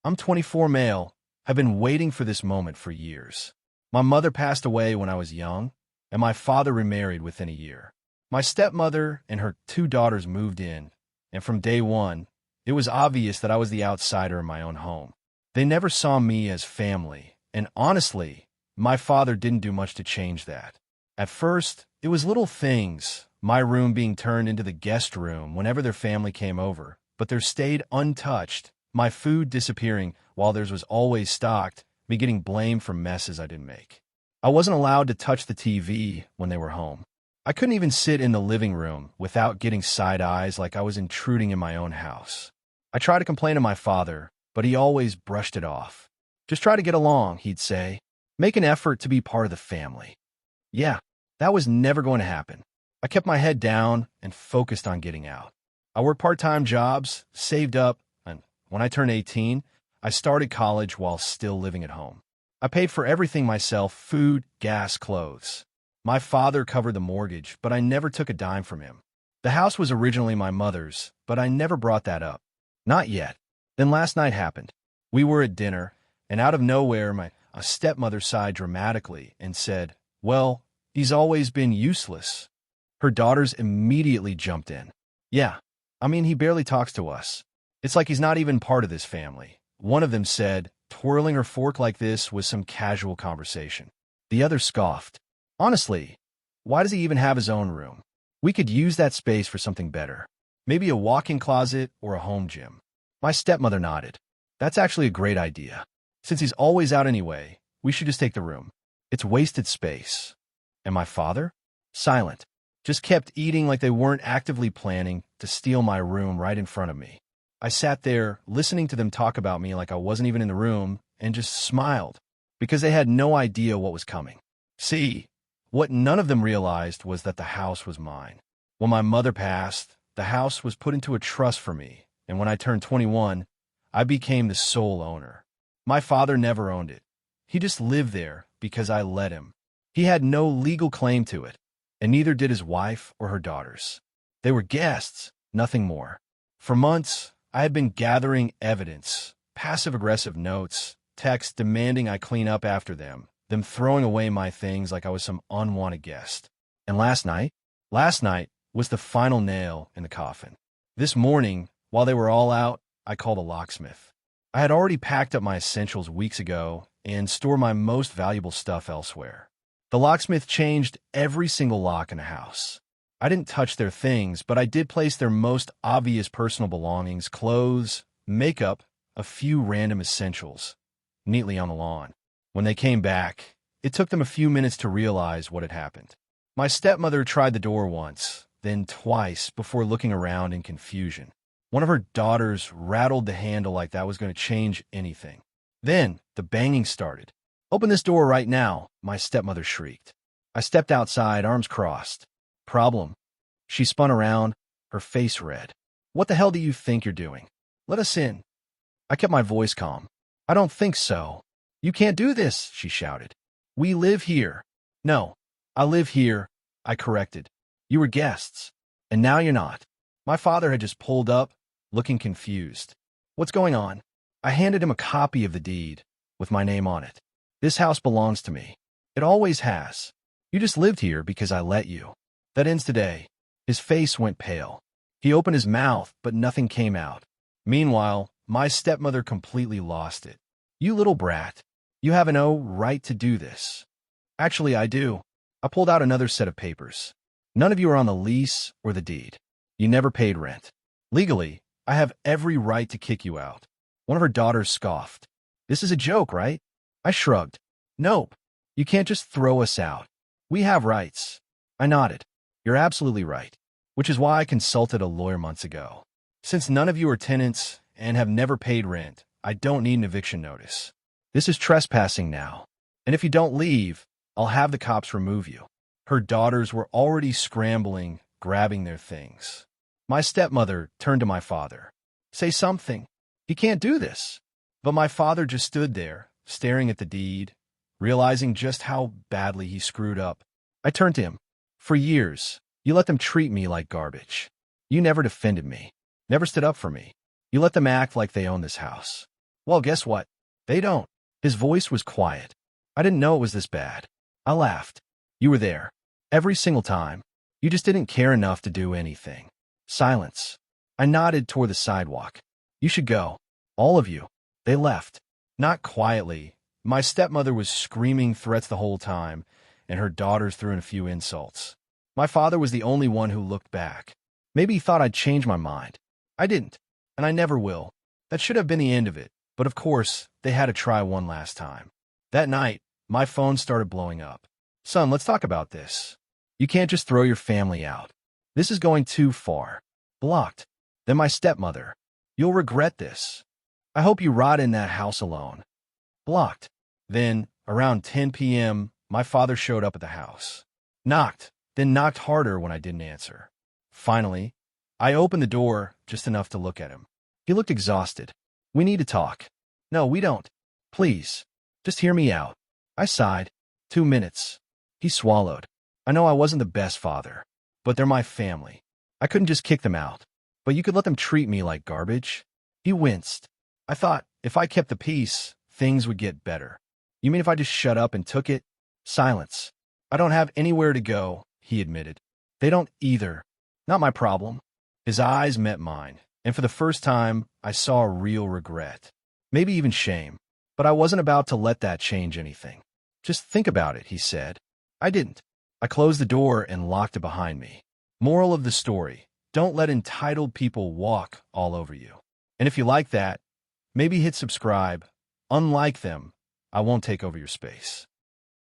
I'm 24 male. I've been waiting for this moment for years. My mother passed away when I was young, and my father remarried within a year. My stepmother and her 2 daughters moved in, and from day one, it was obvious that I was the outsider in my own home. They never saw me as family, and honestly, my father didn't do much to change that. At first, it was little things, my room being turned into the guest room whenever their family came over, but theirs stayed untouched, my food disappearing while theirs was always stocked, me getting blamed for messes I didn't make. I wasn't allowed to touch the TV when they were home. I couldn't even sit in the living room without getting side eyes like I was intruding in my own house. I tried to complain to my father, but he always brushed it off. Just try to get along, he'd say. Make an effort to be part of the family. Yeah, that was never going to happen. I kept my head down and focused on getting out. I worked part-time jobs, saved up, and when I turned 18, I started college while still living at home. I paid for everything myself: food, gas, clothes. My father covered the mortgage, but I never took a dime from him. The house was originally my mother's, but I never brought that up. Not yet. Then last night happened. We were at dinner, and out of nowhere, my stepmother sighed dramatically and said, "Well, he's always been useless." Her daughters immediately jumped in. "Yeah, I mean, he barely talks to us. It's like he's not even part of this family." One of them said, twirling her fork like this was some casual conversation. The other scoffed. "Honestly, why does he even have his own room? We could use that space for something better. Maybe a walk-in closet or a home gym." My stepmother nodded. "That's actually a great idea. Since he's always out anyway, we should just take the room. It's wasted space." And my father? Silent. Just kept eating like they weren't actively planning to steal my room right in front of me. I sat there, listening to them talk about me like I wasn't even in the room, and just smiled, because they had no idea what was coming. See, what none of them realized was that the house was mine. When my mother passed, the house was put into a trust for me, and when I turned 21, I became the sole owner. My father never owned it. He just lived there because I let him. He had no legal claim to it, and neither did his wife or her daughters. They were guests, nothing more. For months, I had been gathering evidence, passive-aggressive notes, texts demanding I clean up after them throwing away my things like I was some unwanted guest. And last night was the final nail in the coffin. This morning, while they were all out, I called a locksmith. I had already packed up my essentials weeks ago and stored my most valuable stuff elsewhere. The locksmith changed every single lock in the house. I didn't touch their things, but I did place their most obvious personal belongings, clothes, makeup, a few random essentials, neatly on the lawn. When they came back, it took them a few minutes to realize what had happened. My stepmother tried the door once, then twice before looking around in confusion. One of her daughters rattled the handle like that was going to change anything. Then the banging started. "Open this door right now," my stepmother shrieked. I stepped outside, arms crossed. "Problem?" She spun around, her face red. "What the hell do you think you're doing? Let us in." I kept my voice calm. "I don't think so. You can't do this," she shouted. "We live here." "No, I live here," I corrected. "You were guests, and now you're not." My father had just pulled up, looking confused. "What's going on?" I handed him a copy of the deed, with my name on it. "This house belongs to me. It always has. You just lived here because I let you. That ends today." His face went pale. He opened his mouth, but nothing came out. Meanwhile, my stepmother completely lost it. "You little brat. You have no right to do this." "Actually, I do." I pulled out another set of papers. "None of you are on the lease or the deed. You never paid rent. Legally, I have every right to kick you out." One of her daughters scoffed. "This is a joke, right?" I shrugged. "Nope. You can't just throw us out. We have rights." I nodded. "You're absolutely right, which is why I consulted a lawyer months ago. Since none of you are tenants and have never paid rent, I don't need an eviction notice. This is trespassing now, and if you don't leave, I'll have the cops remove you." Her daughters were already scrambling, grabbing their things. My stepmother turned to my father. "Say something. He can't do this." But my father just stood there, staring at the deed, realizing just how badly he screwed up. I turned to him. "For years, you let them treat me like garbage. You never defended me, never stood up for me. You let them act like they own this house. Well, guess what? They don't. His voice was quiet. I didn't know it was this bad. I laughed. You were there. Every single time. You just didn't care enough to do anything. Silence. I nodded toward the sidewalk. You should go. All of you. They left. Not quietly. My stepmother was screaming threats the whole time, and her daughters threw in a few insults. My father was the only one who looked back. Maybe he thought I'd change my mind. I didn't, and I never will. That should have been the end of it, but of course, they had to try one last time. That night, my phone started blowing up. Son, let's talk about this. You can't just throw your family out. This is going too far. Blocked. Then my stepmother. You'll regret this. I hope you rot in that house alone. Blocked. Then, around 10 p.m., my father showed up at the house. Knocked, then knocked harder when I didn't answer. Finally, I opened the door just enough to look at him. He looked exhausted. We need to talk. No, we don't. Please, just hear me out. I sighed. 2 minutes. He swallowed. I know I wasn't the best father, but they're my family. I couldn't just kick them out. But you could let them treat me like garbage? He winced. I thought, if I kept the peace, things would get better. You mean if I just shut up and took it? Silence. I don't have anywhere to go, he admitted. They don't either. Not my problem. His eyes met mine, and for the first time, I saw a real regret. Maybe even shame. But I wasn't about to let that change anything. Just think about it, he said. I didn't. I closed the door and locked it behind me. Moral of the story: don't let entitled people walk all over you. And if you like that, maybe hit subscribe. Unlike them, I won't take over your space.